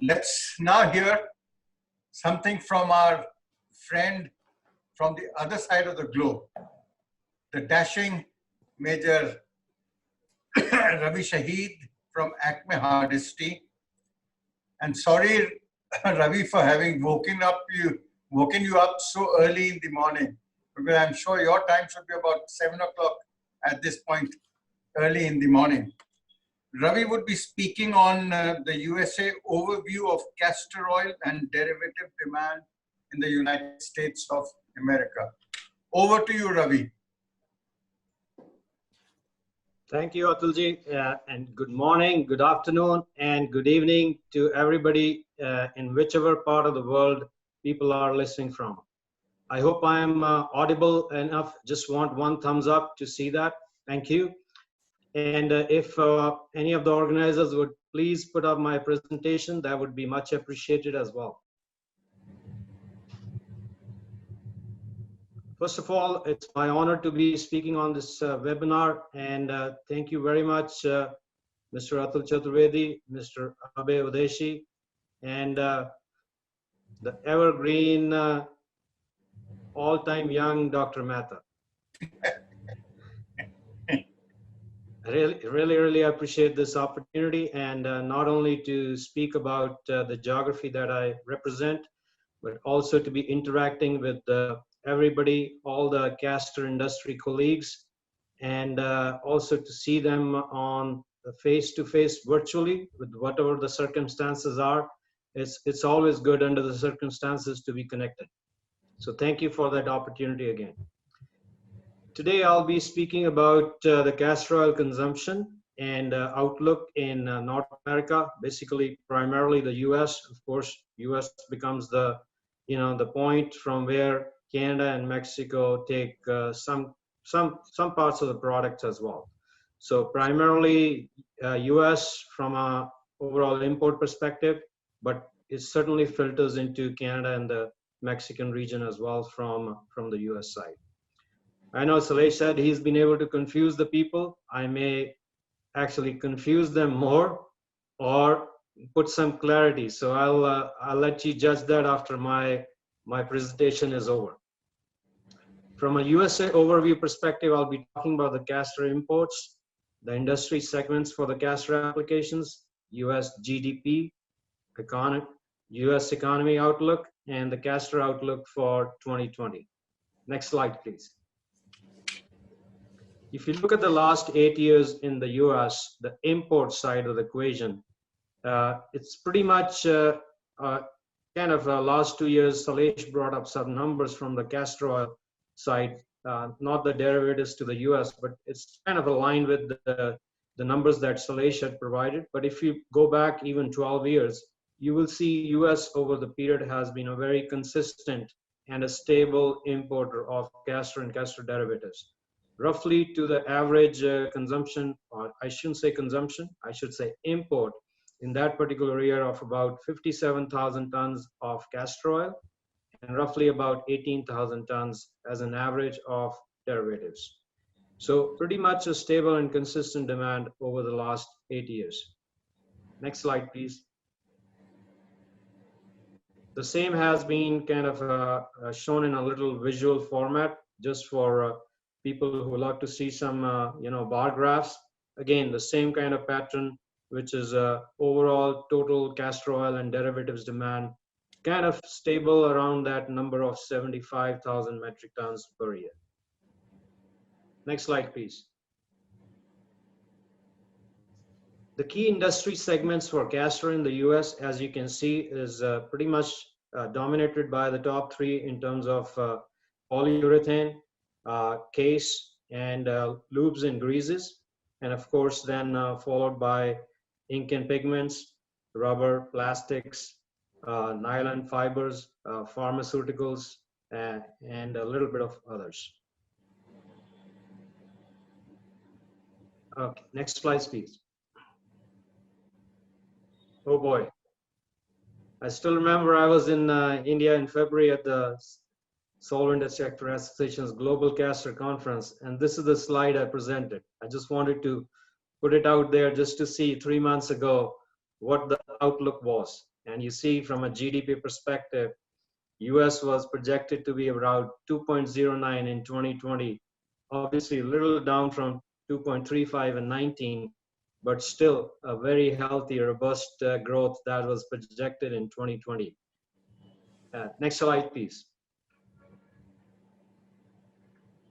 Let's now hear something from our friend from the other side of the globe, the dashing Major Ravi Shaheed from ACME-Hardesty. And sorry, Ravi, for having woken you up so early in the morning, because I'm sure your time should be about 7 o'clock at this point, early in the morning. Ravi would be speaking on the USA overview of castor oil and derivative demand in the United States of America. Over to you, Ravi. Thank you, Atulji, and good morning, good afternoon, and good evening to everybody in whichever part of the world people are listening from. I hope I am audible enough. Just want one thumbs up to see that. Thank you. And if any of the organizers would please put up my presentation, that would be much appreciated as well. First of all, it's my honor to be speaking on this webinar, and thank you very much, Mr. Atul Chaturvedi, Mr. Abe Udeshi, and the evergreen, all-time young Dr. Mehta. I really appreciate this opportunity, and not only to speak about the geography that I represent, but also to be interacting with everybody, all the castor industry colleagues, and also to see them on face-to-face virtually with whatever the circumstances are. It's always good under the circumstances to be connected. So thank you for that opportunity again. Today I'll be speaking about the castor oil consumption and outlook in North America, basically primarily the US. Of course, US becomes the point from where Canada and Mexico take some parts of the products as well. So primarily US from a overall import perspective, but it certainly filters into Canada and the Mexican region as well from the US side. I know Salesh said he's been able to confuse the people. I may actually confuse them more or put some clarity. So I'll let you judge that after my presentation is over. From a USA overview perspective, I'll be talking about the castor imports, the industry segments for the castor applications, US GDP, US economy outlook, and the castor outlook for 2020. Next slide, please. If you look at the last 8 years in the US, the import side of the equation, it's pretty much kind of last 2 years, Salesh brought up some numbers from the castor oil side, not the derivatives to the US, but it's kind of aligned with the numbers that Salesh had provided. But if you go back even 12 years, you will see US over the period has been a very consistent and a stable importer of castor and castor derivatives. Roughly to the average consumption, or I shouldn't say consumption, I should say import in that particular year of about 57,000 tons of castor oil and roughly about 18,000 tons as an average of derivatives. So pretty much a stable and consistent demand over the last 8 years. Next slide, please. The same has been kind of shown in a little visual format just for people who love to see some bar graphs. Again, the same kind of pattern, which is overall total castor oil and derivatives demand, kind of stable around that number of 75,000 metric tons per year. Next slide, please. The key industry segments for castor in the US, as you can see, is pretty much dominated by the top three in terms of polyurethane, case, and lubes and greases, and of course then followed by ink and pigments, rubber, plastics, nylon fibers, pharmaceuticals, and a little bit of others. Okay, next slide, please. Oh boy, I still remember I was in India in February at the Solvent Sector Association's Global Castor Conference, and this is the slide I presented. I just wanted to put it out there just to see 3 months ago what the outlook was. And you see from a GDP perspective, US was projected to be around 2.09 in 2020, obviously a little down from 2.35 in 19, but still a very healthy, robust growth that was projected in 2020. Next slide, please.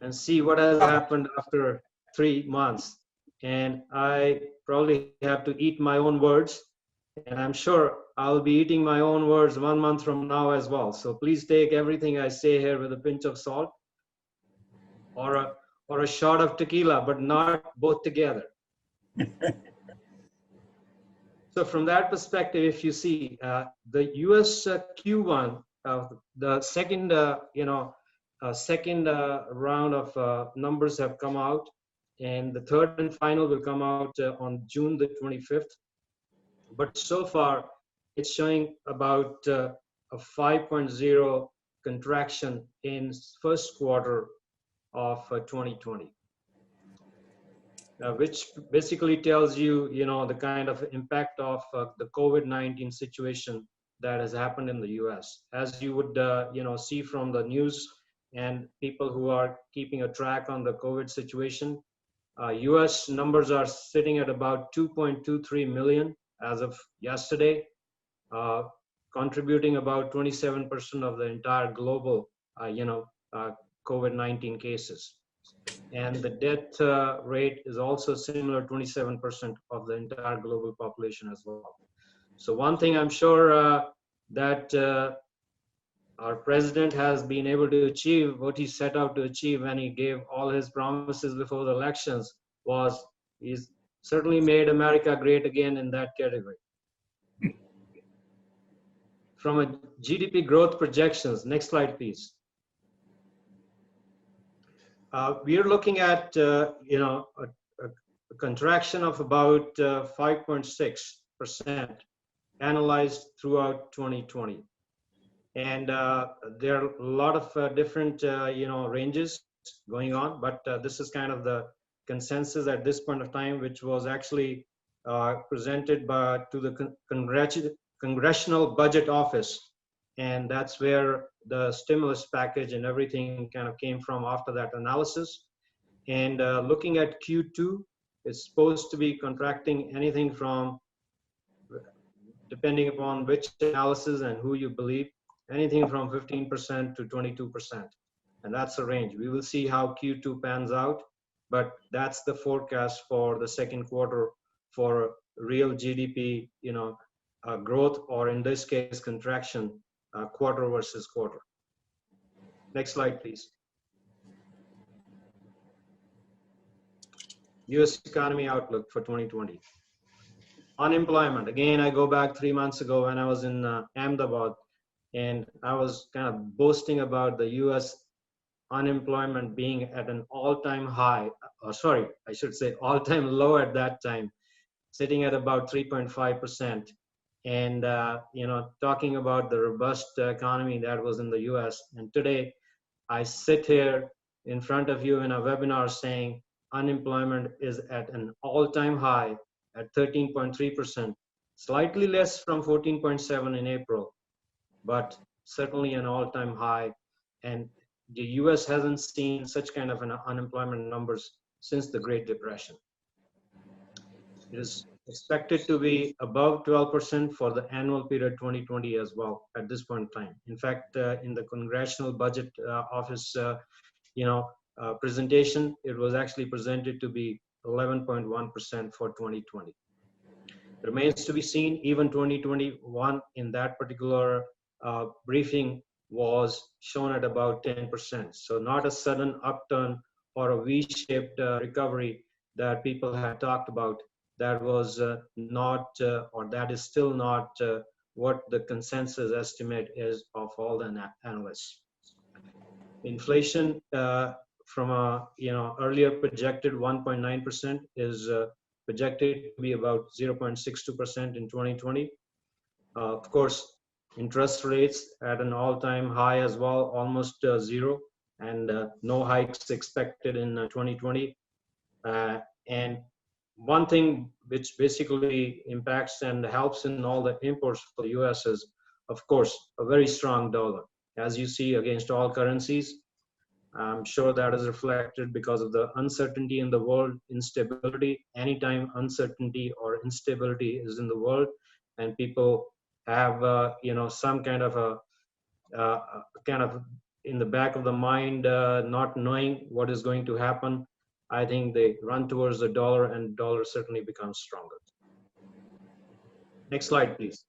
And see what has happened after 3 months. And I probably have to eat my own words, and I'm sure I'll be eating my own words 1 month from now as well. So please take everything I say here with a pinch of salt, or a shot of tequila, but not both together. So from that perspective, if you see the US Q1, the second, second round of numbers have come out, and the third and final will come out on June the 25th. But so far, it's showing about a 5.0 contraction in first quarter of 2020. Which basically tells you, the kind of impact of the COVID-19 situation that has happened in the US. As you would, see from the news and people who are keeping a track on the COVID situation, US numbers are sitting at about 2.23 million as of yesterday, contributing about 27% of the entire global, COVID-19 cases. And the death rate is also similar, 27% of the entire global population as well. So one thing I'm sure that our president has been able to achieve, what he set out to achieve when he gave all his promises before the elections, was he's certainly made America great again in that category. From a GDP growth projections, next slide, please. We are looking at, a contraction of about 5.6% analyzed throughout 2020. And there are a lot of different, ranges going on, but this is kind of the consensus at this point of time, which was actually presented to the Congressional Budget Office. And that's where the stimulus package and everything kind of came from after that analysis. And looking at Q2, it's supposed to be contracting anything from, depending upon which analysis and who you believe, anything from 15% to 22%. And that's the range. We will see how Q2 pans out, but that's the forecast for the second quarter for real GDP, growth, or in this case, contraction, quarter versus quarter. Next slide, please. US economy outlook for 2020. Unemployment, again, I go back 3 months ago when I was in Ahmedabad, and I was kind of boasting about the US unemployment being at an all-time high, sorry, I should say all-time low at that time, sitting at about 3.5%. And, talking about the robust economy that was in the US. And today, I sit here in front of you in a webinar saying unemployment is at an all-time high at 13.3%, slightly less from 14.7 in April, but certainly an all-time high. And the US hasn't seen such kind of an unemployment numbers since the Great Depression. It is expected to be above 12% for the annual period 2020 as well at this point in time. In fact, in the Congressional Budget Office, presentation, it was actually presented to be 11.1% for 2020. It remains to be seen. Even 2021 in that particular briefing was shown at about 10%. So not a sudden upturn or a V-shaped recovery that people had talked about. That was not, or that is still not what the consensus estimate is of all the analysts. Inflation from a earlier projected 1.9% is projected to be about 0.62% in 2020. Of course, interest rates at an all-time high as well, almost zero, and no hikes expected in 2020. And one thing which basically impacts and helps in all the imports for the US is, of course, a very strong dollar. As you see, against all currencies, I'm sure that is reflected because of the uncertainty in the world, instability. Anytime uncertainty or instability is in the world, and people have some kind of a kind of in the back of the mind, not knowing what is going to happen, I think they run towards the dollar, and dollar certainly becomes stronger. Next slide, please.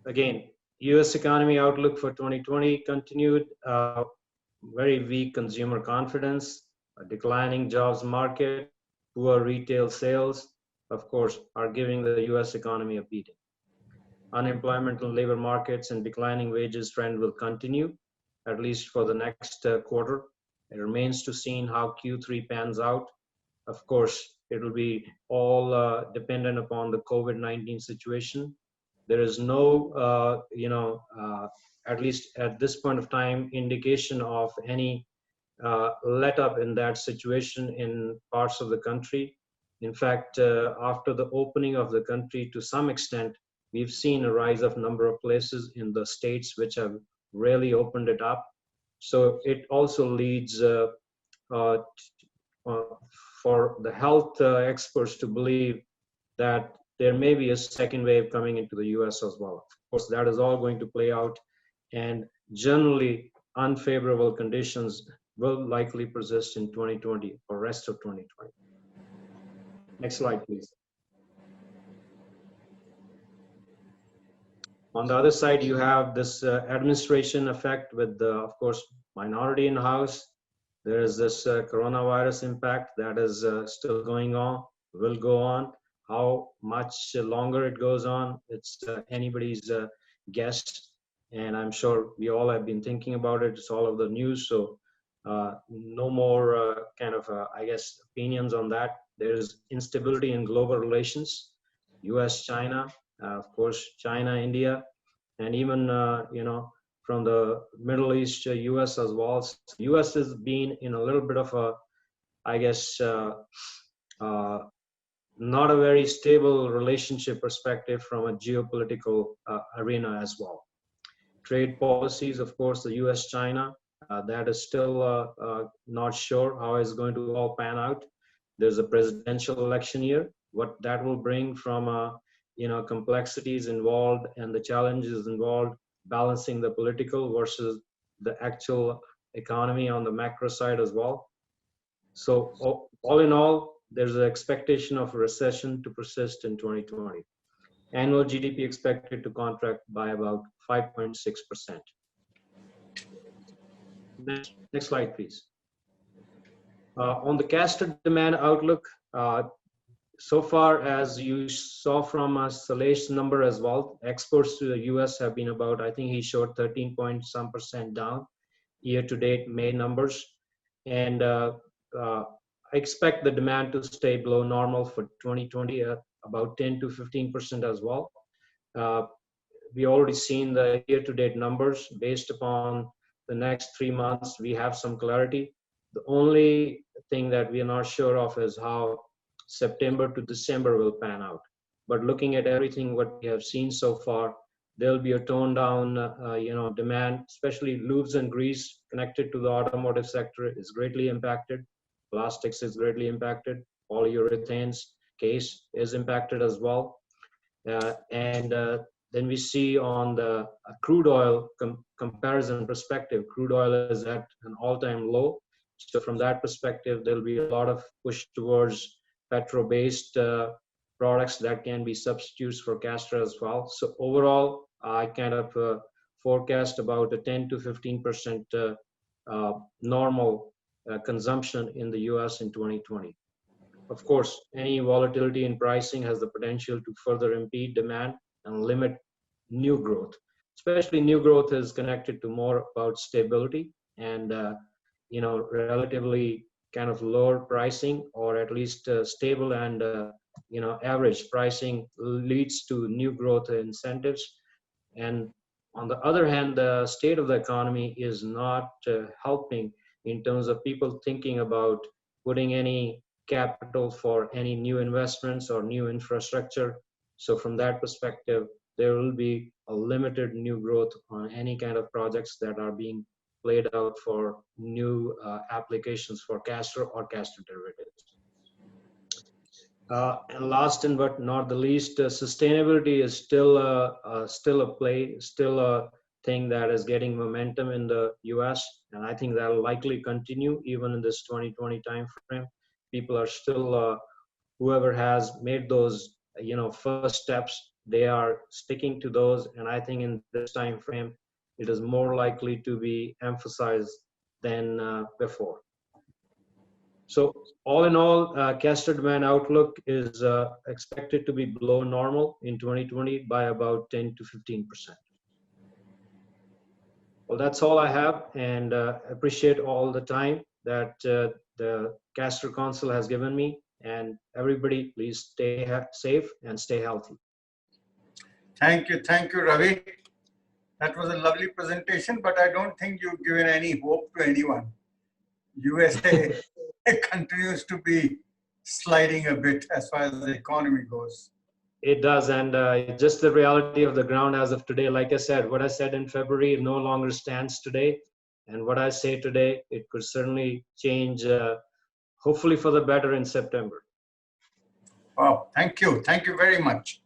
Again, US economy outlook for 2020 continued. Very weak consumer confidence, a declining jobs market, poor retail sales, of course, are giving the US economy a beating. Unemployment in labor markets and declining wages trend will continue, at least for the next quarter. It remains to see how Q3 pans out. Of course, it will be all dependent upon the COVID-19 situation. There is no, at least at this point of time, indication of any let up in that situation in parts of the country. In fact, after the opening of the country to some extent, we've seen a rise of number of places in the states which have really opened it up. So it also leads for the health experts to believe that there may be a second wave coming into the US as well. Of course, that is all going to play out, and generally unfavorable conditions will likely persist in 2020 or rest of 2020. Next slide, please. On the other side, you have this administration effect with the, of course, minority in the House. There is this coronavirus impact that is still going on, will go on. How much longer it goes on, it's anybody's guess. And I'm sure we all have been thinking about it. It's all over the news. So no more I guess, opinions on that. There is instability in global relations, US, China, of course, China, India, and even, from the Middle East, US as well. So US has been in a little bit of a, I guess, not a very stable relationship perspective from a geopolitical arena as well. Trade policies, of course, the US-China, that is still not sure how it's going to all pan out. There's a presidential election year. What that will bring from, complexities involved and the challenges involved, balancing the political versus the actual economy on the macro side as well. So all in all, there's an expectation of a recession to persist in 2020. Annual GDP expected to contract by about 5.6%. Next slide, please. On the Castor demand outlook, so far as you saw from Saleh's number as well, exports to the US have been about, I think he showed 13-point-some% down year-to-date May numbers. And I expect the demand to stay below normal for 2020 at about 10 to 15% as well. We already seen the year-to-date numbers. Based upon the next 3 months, we have some clarity. The only thing that we are not sure of is how September to December will pan out. But looking at everything what we have seen so far, there'll be a toned down, demand, especially lubes and grease connected to the automotive sector is greatly impacted. Plastics is greatly impacted. Polyurethanes case is impacted as well. Then we see on the crude oil comparison perspective, crude oil is at an all-time low. So from that perspective, there'll be a lot of push towards petro-based products that can be substitutes for castor as well. So overall, I kind of forecast about a 10 to 15% normal consumption in the US in 2020. Of course, any volatility in pricing has the potential to further impede demand and limit new growth. Especially new growth is connected to more about stability and relatively kind of lower pricing, or at least stable and average pricing leads to new growth incentives. And on the other hand, the state of the economy is not helping in terms of people thinking about putting any capital for any new investments or new infrastructure. So from that perspective, there will be a limited new growth on any kind of projects that are being played out for new applications for castor or castor derivatives. And last but not the least, sustainability is still a play, still a thing that is getting momentum in the US, and I think that will likely continue even in this 2020 timeframe. People are still, whoever has made those, first steps, they are sticking to those, and I think in this time frame, it is more likely to be emphasized than before. So all in all, castor demand outlook is expected to be below normal in 2020 by about 10 to 15%. Well, that's all I have, and appreciate all the time that the Castor Council has given me. And everybody, please stay safe and stay healthy. Thank you, Ravi. That was a lovely presentation, but I don't think you've given any hope to anyone. USA continues to be sliding a bit as far as the economy goes. It does, and just the reality of the ground as of today. Like I said, what I said in February no longer stands today, and what I say today, it could certainly change, hopefully for the better in September. Wow, thank you very much.